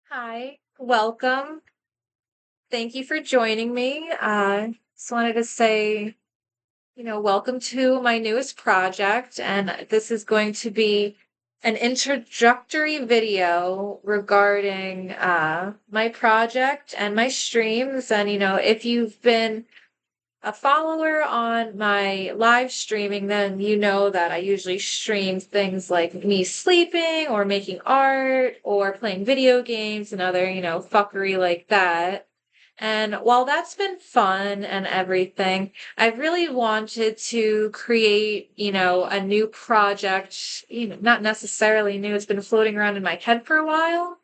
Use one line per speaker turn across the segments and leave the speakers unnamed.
Hi, welcome. Thank you for joining me. Just wanted to say, welcome to my newest project, and this is going to be an introductory video regarding my project and my streams. And, if you've been a follower on my live streaming, then you know that I usually stream things like me sleeping or making art or playing video games and other, fuckery like that. And while that's been fun and everything, I really wanted to create, a new project, not necessarily new, it's been floating around in my head for a while,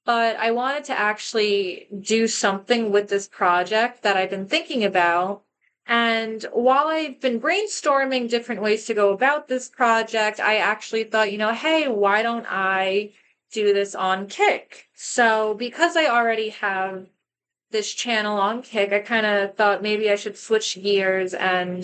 but I wanted to actually do something with this project that I've been thinking about. And while I've been brainstorming different ways to go about this project, I actually thought, hey, why don't I do this on Kick? So because I already have this channel on Kick, I kind of thought maybe I should switch gears and,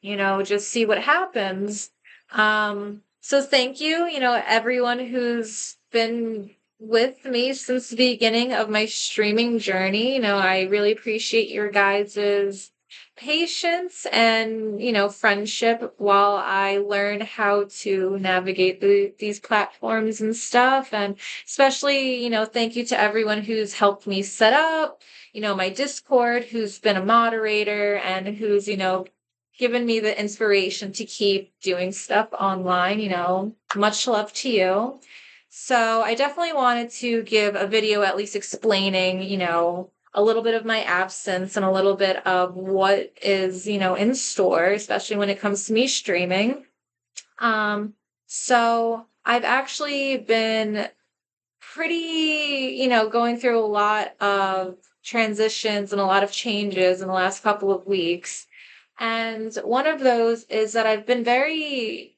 just see what happens. So thank you, everyone who's been with me since the beginning of my streaming journey. I really appreciate your guys's patience and, friendship while I learn how to navigate these platforms and stuff. And especially, thank you to everyone who's helped me set up, my Discord, who's been a moderator and who's, given me the inspiration to keep doing stuff online. Much love to you. So I definitely wanted to give a video at least explaining, a little bit of my absence and a little bit of what is, in store, especially when it comes to me streaming. So I've actually been pretty, going through a lot of transitions and a lot of changes in the last couple of weeks. And one of those is that I've been very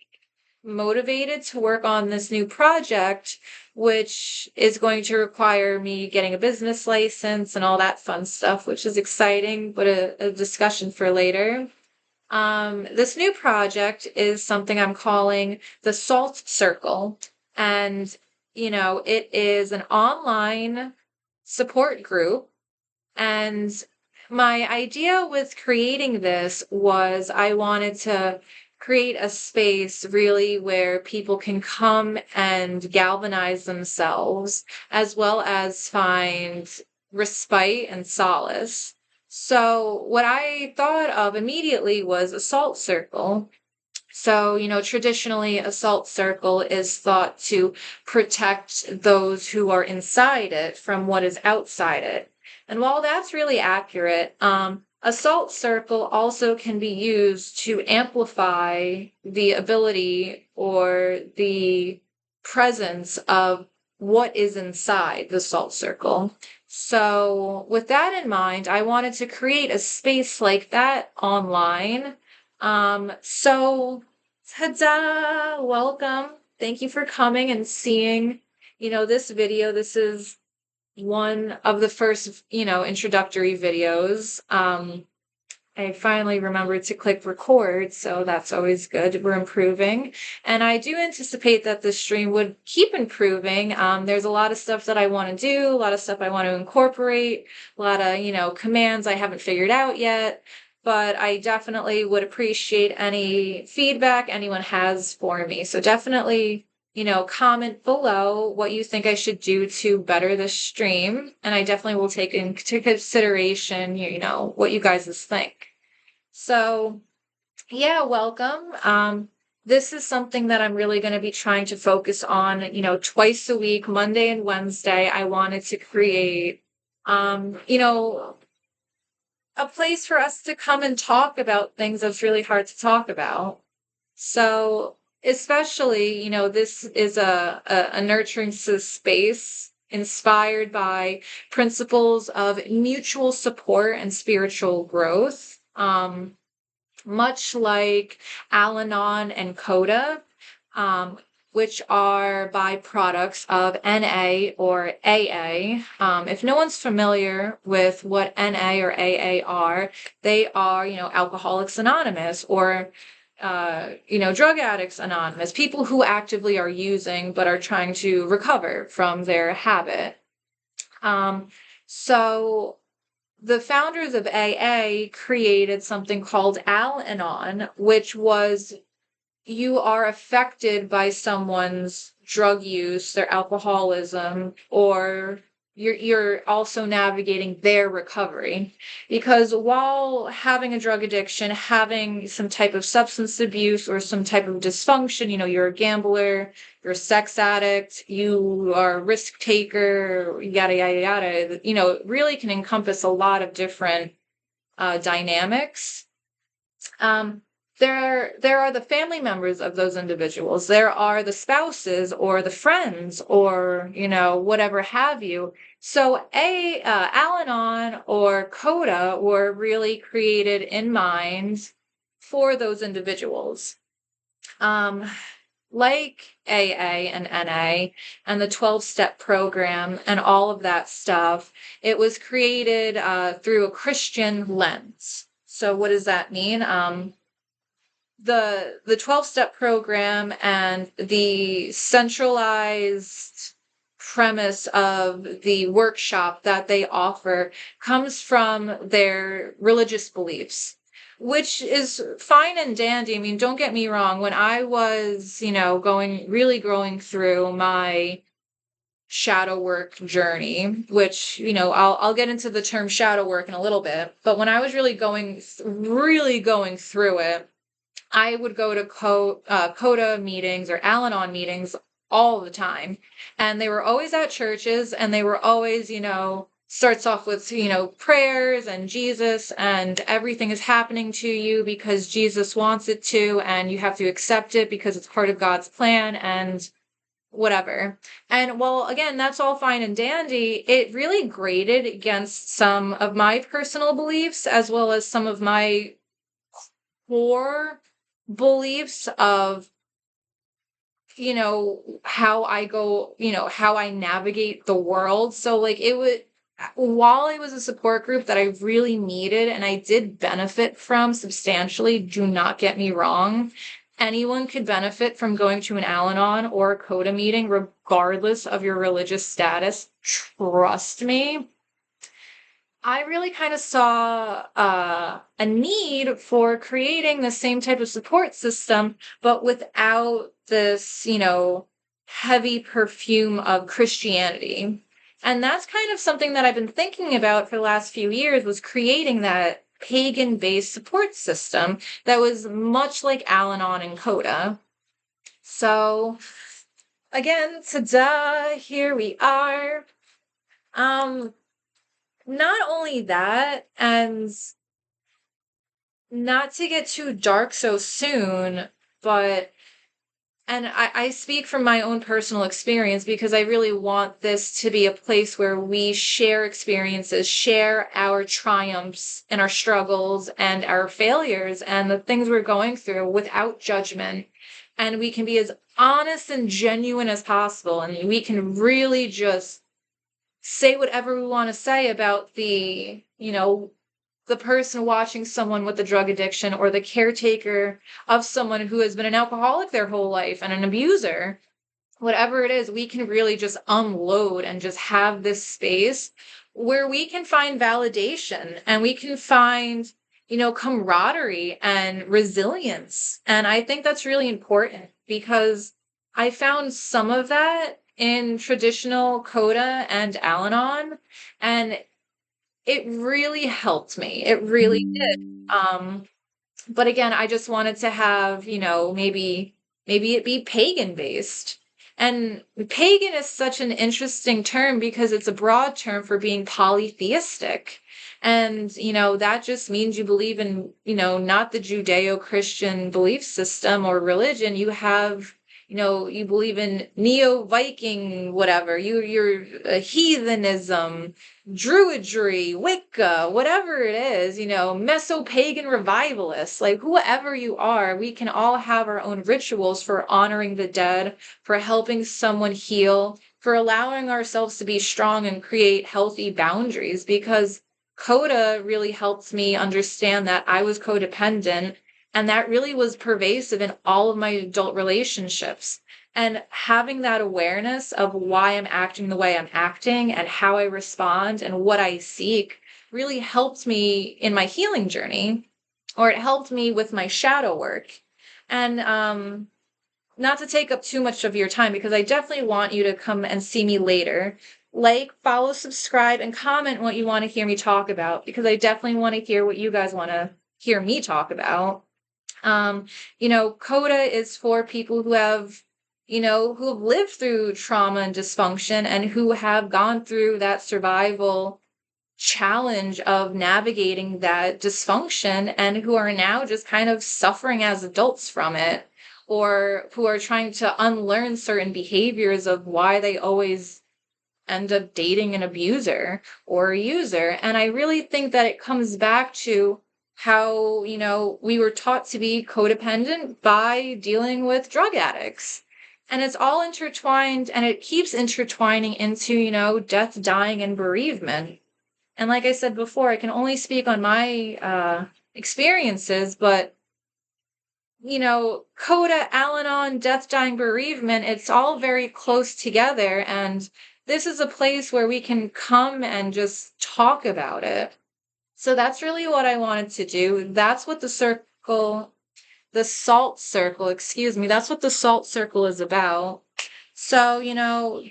motivated to work on this new project, which is going to require me getting a business license and all that fun stuff, which is exciting, but a discussion for later. This new project is something I'm calling the Salt Circle. And, it is an online support group. And my idea with creating this was I wanted to create a space really where people can come and galvanize themselves as well as find respite and solace. So what I thought of immediately was a salt circle. So, traditionally, a salt circle is thought to protect those who are inside it from what is outside it. And while that's really accurate, a salt circle also can be used to amplify the ability or the presence of what is inside the salt circle. So, with that in mind, I wanted to create a space like that online. So ta-da! Welcome. Thank you for coming and seeing, this video. This is one of the first, introductory videos. I finally remembered to click record, so that's always good. We're improving. And I do anticipate that this stream would keep improving. There's a lot of stuff that I want to do, a lot of stuff I want to incorporate, a lot of, commands I haven't figured out yet. But I definitely would appreciate any feedback anyone has for me. So definitely, comment below what you think I should do to better this stream. And I definitely will take into consideration, what you guys think. So, yeah, welcome. This is something that I'm really going to be trying to focus on, twice a week, Monday and Wednesday. I wanted to create, a place for us to come and talk about things that's really hard to talk about. So, especially, this is a nurturing space inspired by principles of mutual support and spiritual growth. Much like Al-Anon and CoDA, which are byproducts of NA or AA. If no one's familiar with what NA or AA are, they are, Alcoholics Anonymous or, Drug Addicts Anonymous, people who actively are using but are trying to recover from their habit. So the founders of AA created something called Al-Anon, which was you are affected by someone's drug use, their alcoholism, or you're also navigating their recovery. Because while having a drug addiction, having some type of substance abuse or some type of dysfunction, you're a gambler, you're a sex addict, you are a risk taker, yada yada yada, it really can encompass a lot of different dynamics. There are the family members of those individuals. There are the spouses or the friends or, whatever have you. So Al-Anon or CoDA were really created in mind for those individuals. Like AA and NA and the 12-step program and all of that stuff, it was created through a Christian lens. So what does that mean? The 12-step program and the centralized premise of the workshop that they offer comes from their religious beliefs, which is fine and dandy. I mean, don't get me wrong. When I was, going through my shadow work journey, which, I'll get into the term shadow work in a little bit, but when I was really going through it, I would go to CoDA meetings or Al-Anon meetings all the time. And they were always at churches, and they were always, starts off with, prayers and Jesus, and everything is happening to you because Jesus wants it to, and you have to accept it because it's part of God's plan and whatever. And well, again, that's all fine and dandy. It really grated against some of my personal beliefs as well as some of my core beliefs of how I go, how I navigate the world. So like while it was a support group that I really needed and I did benefit from substantially, do not get me wrong, anyone could benefit from going to an Al-Anon or a CoDA meeting regardless of your religious status. Trust me. I really kind of saw a need for creating the same type of support system, but without this, heavy perfume of Christianity. And that's kind of something that I've been thinking about for the last few years, was creating that pagan-based support system that was much like Al-Anon and CoDA. So again, ta-da, here we are. Not only that, and not to get too dark so soon, but, and I speak from my own personal experience because I really want this to be a place where we share experiences, share our triumphs and our struggles and our failures and the things we're going through without judgment. And we can be as honest and genuine as possible. And we can really just say whatever we want to say about the person watching someone with a drug addiction or the caretaker of someone who has been an alcoholic their whole life and an abuser. Whatever it is, we can really just unload and just have this space where we can find validation and we can find, camaraderie and resilience. And I think that's really important because I found some of that in traditional CoDA and Al-Anon, and it really helped me. It really did. But again, I just wanted to have, maybe it be pagan based. And pagan is such an interesting term because it's a broad term for being polytheistic. And, that just means you believe in, not the Judeo-Christian belief system or religion. You have, you believe in Neo-Viking, whatever, you're heathenism, Druidry, Wicca, whatever it is, Meso-pagan revivalists, like whoever you are, we can all have our own rituals for honoring the dead, for helping someone heal, for allowing ourselves to be strong and create healthy boundaries, because CoDA really helped me understand that I was codependent. And that really was pervasive in all of my adult relationships. And having that awareness of why I'm acting the way I'm acting and how I respond and what I seek really helped me in my healing journey, or it helped me with my shadow work. And not to take up too much of your time, because I definitely want you to come and see me later. Like, follow, subscribe, and comment what you want to hear me talk about, because I definitely want to hear what you guys want to hear me talk about. CoDA is for people who have, who have lived through trauma and dysfunction and who have gone through that survival challenge of navigating that dysfunction and who are now just kind of suffering as adults from it, or who are trying to unlearn certain behaviors of why they always end up dating an abuser or a user. And I really think that it comes back to how, we were taught to be codependent by dealing with drug addicts. And it's all intertwined, and it keeps intertwining into, death, dying, and bereavement. And like I said before, I can only speak on my experiences, but CoDA, Al-Anon, death, dying, bereavement, it's all very close together. And this is a place where we can come and just talk about it. So that's really what I wanted to do. That's what the SALT circle, excuse me, that's what the SALT circle is about. So,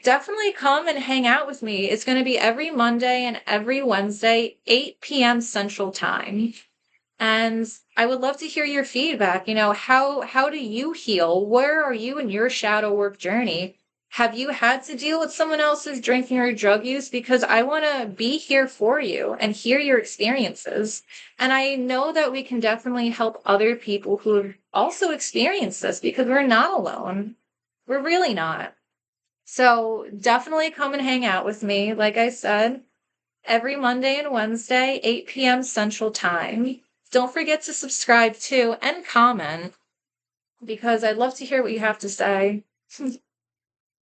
definitely come and hang out with me. It's going to be every Monday and every Wednesday, 8 p.m. Central Time. And I would love to hear your feedback. How do you heal? Where are you in your shadow work journey? Have you had to deal with someone else's drinking or drug use? Because I want to be here for you and hear your experiences. And I know that we can definitely help other people who have also experienced this, because we're not alone. We're really not. So definitely come and hang out with me. Like I said, every Monday and Wednesday, 8 p.m. Central Time. Don't forget to subscribe too and comment, because I'd love to hear what you have to say.